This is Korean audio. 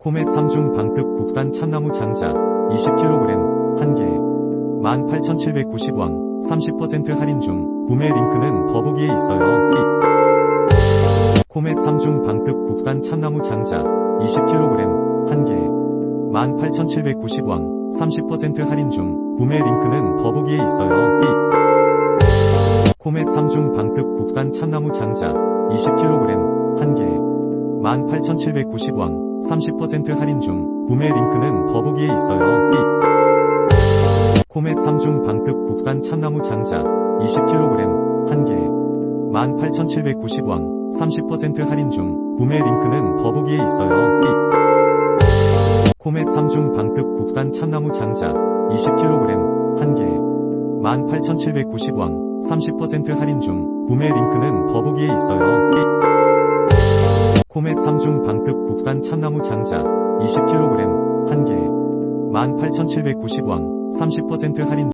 코멧 3중 방습 국산 참나무 장자 20kg 1개 18,790원 30% 할인 중. 구매 링크는 더보기에 있어요. 코멧 3중 방습 국산 참나무 장자 20kg 1개 18,790원 30% 할인 중. 구매 링크는 더보기에 있어요. 코멧 3중 방습 국산 참나무 장자 20kg 1개 18,790원 30% 할인 중. 구매 링크는 더보기에 있어요. 코멧 3중 방습 국산 참나무 장자 20kg 1개 18,790원 30% 할인 중. 구매 링크는 더보기에 있어요. 코멧 3중 방습 국산 참나무 장자 20kg 1개 18,790원 30% 할인 중. 구매 링크는 더보기에 있어요. 코멧 3중 방습 국산 참나무 장자 20kg 1개 18,790원 30% 할인